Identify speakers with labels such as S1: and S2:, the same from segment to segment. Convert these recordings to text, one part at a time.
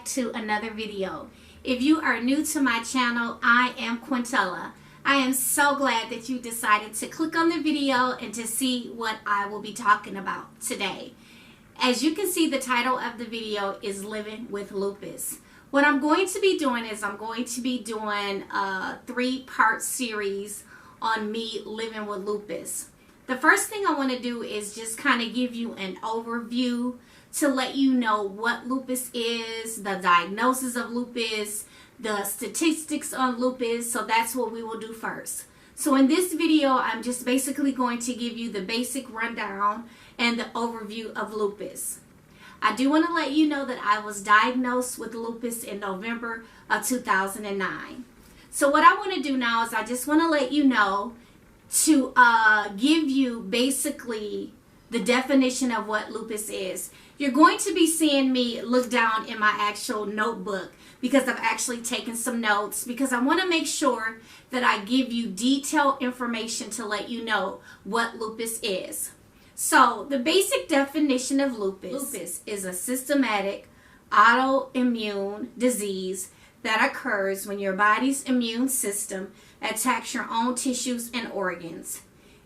S1: back to another video. If you are new to my channel, I am Quintella. I am so glad that you decided to click on the video and to see what I will be talking about today. As you can see, the title of the video is Living with Lupus. What I'm going to be doing is I'm going to be doing a 3-part series on me living with lupus. The first thing I want to do is just kind of give you an overview to let you know what lupus is, the diagnosis of lupus, the statistics on lupus. So that's what we will do first. So in this video, I'm just basically going to give you the basic rundown and the overview of lupus. I do want to let you know that I was diagnosed with lupus in November of 2009. So what I want to do now is I just want to let you know to give you basically the definition of what lupus is. You're going to be seeing me look down in my actual notebook because I've actually taken some notes because I want to make sure that I give you detailed information to let you know what lupus is. So the basic definition of lupus is a systematic autoimmune disease that occurs when your body's immune system attacks your own tissues and organs.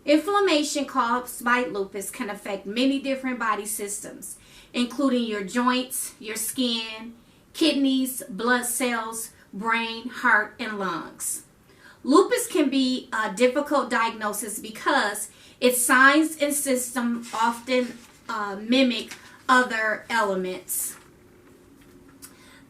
S1: Inflammation caused by lupus can affect many different body systems, including your joints, your skin, kidneys, blood cells, brain, heart, and lungs. Lupus can be a difficult diagnosis because its signs and symptoms often mimic other elements.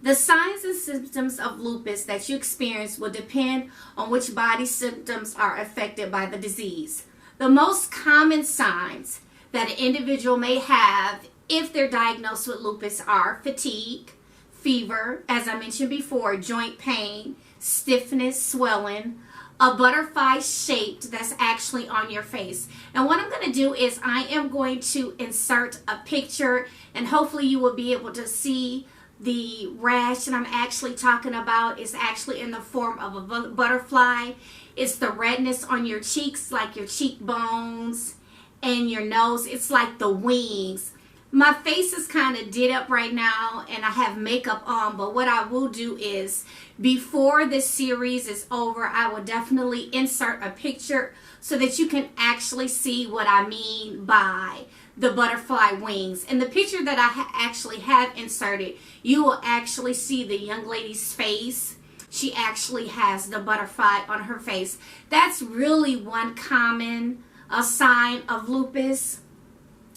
S1: The signs and symptoms of lupus that you experience will depend on which body symptoms are affected by the disease. The most common signs that an individual may have if they're diagnosed with lupus are fatigue, fever, as I mentioned before, joint pain, stiffness, swelling, a butterfly shaped that's actually on your face. And what I'm going to do is I am going to insert a picture and hopefully you will be able to see the rash that I'm actually talking about. Is actually in the form of a butterfly. It's the redness on your cheeks, like your cheekbones and your nose. It's like the wings. My face is kind of did up right now and I have makeup on, but what I will do is before this series is over, I will definitely insert a picture so that you can actually see what I mean by the butterfly wings. In the picture that I actually have inserted, you will actually see the young lady's face. She actually has the butterfly on her face. That's really one common sign of lupus.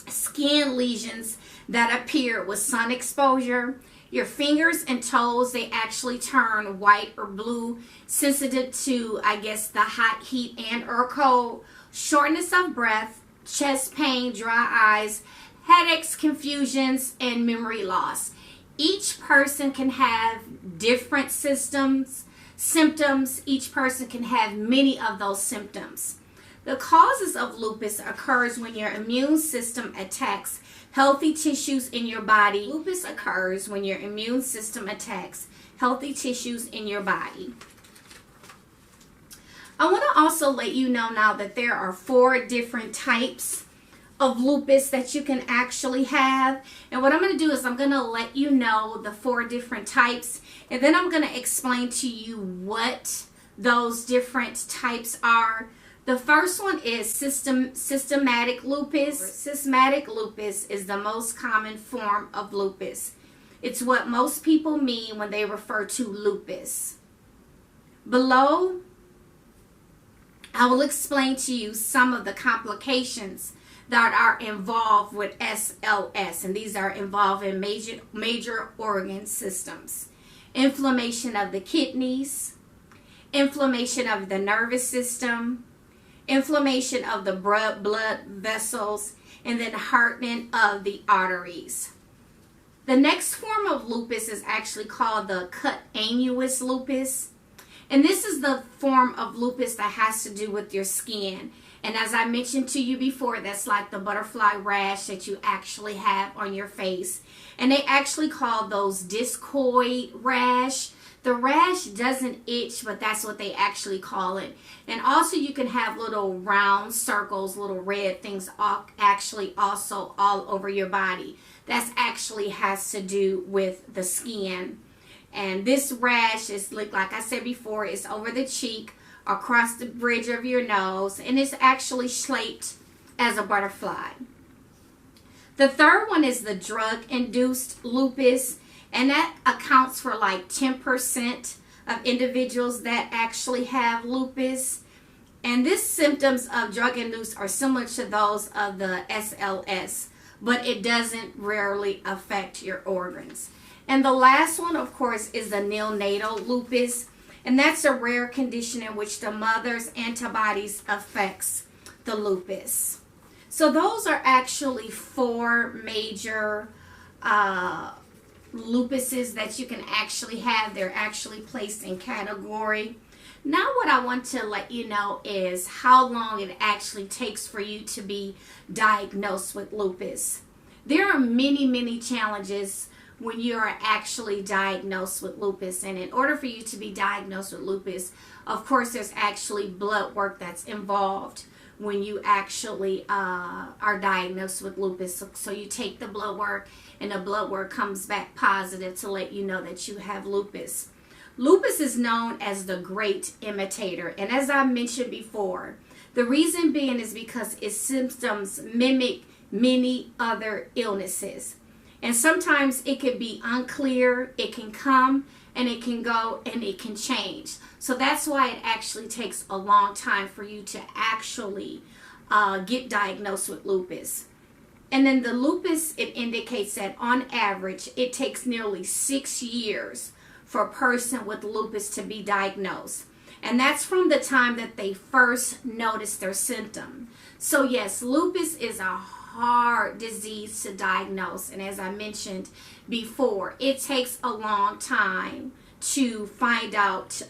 S1: Skin lesions that appear with sun exposure. Your fingers and toes, they actually turn white or blue, sensitive to, I guess, the hot, heat, and or cold. Shortness of breath, chest pain, dry eyes, headaches, confusions, and memory loss. Each person can have different symptoms. Each person can have many of those symptoms. The causes of lupus occurs when your immune system attacks healthy tissues in your body. Lupus occurs when your immune system attacks healthy tissues in your body. I want to also let you know now that there are 4 different types of lupus that you can actually have. And what I'm going to do is I'm going to let you know the 4 different types. And then I'm going to explain to you what those different types are. The first one is systematic lupus. Systematic lupus is the most common form of lupus. It's what most people mean when they refer to lupus. Below, I will explain to you some of the complications that are involved with SLS, and these are involved in major organ systems. Inflammation of the kidneys, inflammation of the nervous system, inflammation of the blood vessels, and then hardening of the arteries. The next form of lupus is actually called the cutaneous lupus. And this is the form of lupus that has to do with your skin. And as I mentioned to you before, that's like the butterfly rash that you actually have on your face. And they actually call those discoid rash. The rash doesn't itch, but that's what they actually call it. And also you can have little round circles, little red things actually also all over your body. that actually has to do with the skin. And this rash is, like I said before, it's over the cheek, across the bridge of your nose, and it's actually shaped as a butterfly. The third one is the drug-induced lupus, and that accounts for like 10% of individuals that actually have lupus. And these symptoms of drug-induced are similar to those of the SLS, but it doesn't rarely affect your organs. And the last one, of course, is the neonatal lupus, and that's a rare condition in which the mother's antibodies affects the lupus. So those are actually 4 major lupuses that you can actually have. They're actually placed in category. Now what I want to let you know is how long it actually takes for you to be diagnosed with lupus. There are many challenges when you are actually diagnosed with lupus, and in order for you to be diagnosed with lupus, of course there's actually blood work that's involved when you actually are diagnosed with lupus. So you take the blood work, and the blood work comes back positive to let you know that you have lupus. Lupus is known as the great imitator, and as I mentioned before, the reason being is because its symptoms mimic many other illnesses. And sometimes it can be unclear, it can come and it can go and it can change. So that's why it actually takes a long time for you to actually get diagnosed with lupus. And then the lupus, it indicates that on average, it takes nearly 6 years for a person with lupus to be diagnosed. And that's from the time that they first notice their symptom. So yes, lupus is a hard disease to diagnose, and as I mentioned before, it takes a long time to find out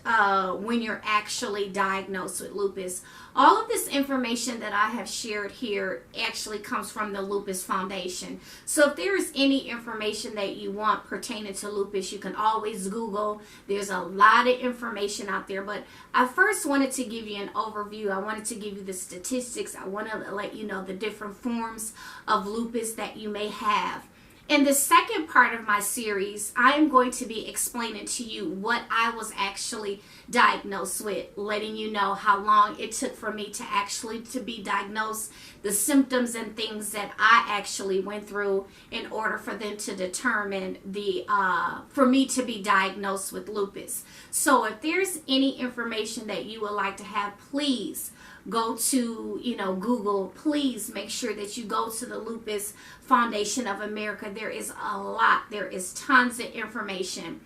S1: when you're actually diagnosed with lupus. All of this information that I have shared here actually comes from the Lupus Foundation. So if there is any information that you want pertaining to lupus, you can always Google. There's a lot of information out there, but I first wanted to give you an overview. I wanted to give you the statistics. I want to let you know the different forms of lupus that you may have. In the second part of my series, I am going to be explaining to you what I was actually diagnosed with, letting you know how long it took for me to actually be diagnosed, the symptoms and things that I actually went through in order for them to determine for me to be diagnosed with lupus. So if there's any information that you would like to have, please go to, Google. Please make sure that you go to the Lupus Foundation of America. There is a lot. There is tons of information.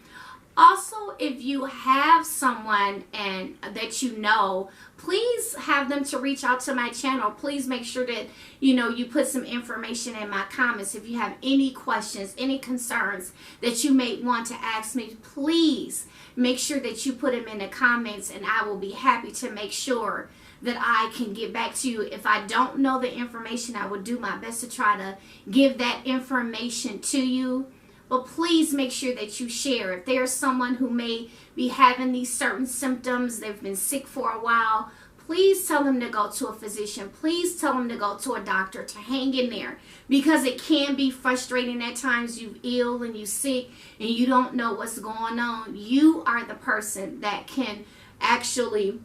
S1: Also, if you have someone and that you know, please have them to reach out to my channel. Please make sure that, you put some information in my comments. If you have any questions, any concerns that you may want to ask me, please make sure that you put them in the comments, and I will be happy to make sure that I can get back to you. If I don't know the information, I will do my best to try to give that information to you. But please make sure that you share. If there's someone who may be having these certain symptoms, they've been sick for a while, please tell them to go to a physician. Please tell them to go to a doctor, to hang in there, because it can be frustrating at times. You're ill and you're sick and you don't know what's going on. You are the person that can actually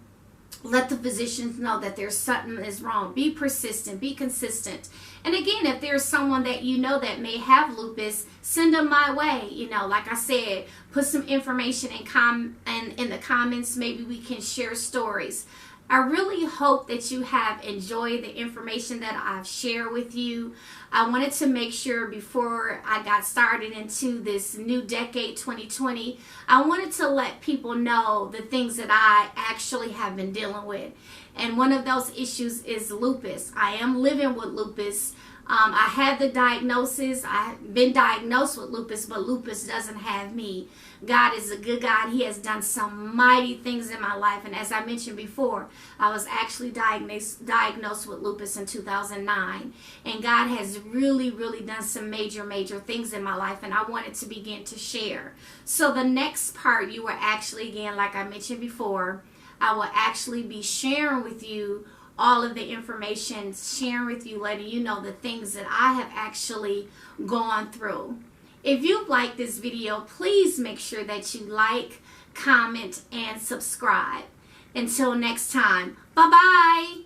S1: let the physicians know that there's something is wrong. Be persistent, be consistent. And again, if there's someone that you know that may have lupus, send them my way. Like I said, put some information in the comments. Maybe we can share stories. I really hope that you have enjoyed the information that I've shared with you. I wanted to make sure before I got started into this new decade, 2020, I wanted to let people know the things that I actually have been dealing with. And one of those issues is lupus. I am living with lupus. I had the diagnosis. I've been diagnosed with lupus, but lupus doesn't have me. God is a good God. He has done some mighty things in my life. And as I mentioned before, I was actually diagnosed with lupus in 2009. And God has really done some major things in my life. And I wanted to begin to share. So the next part, you will actually, again, like I mentioned before, I will actually be sharing with you all of the information, sharing with you, letting you know the things that I have actually gone through. If you like this video, please make sure that you like, comment, and subscribe. Until next time, bye-bye.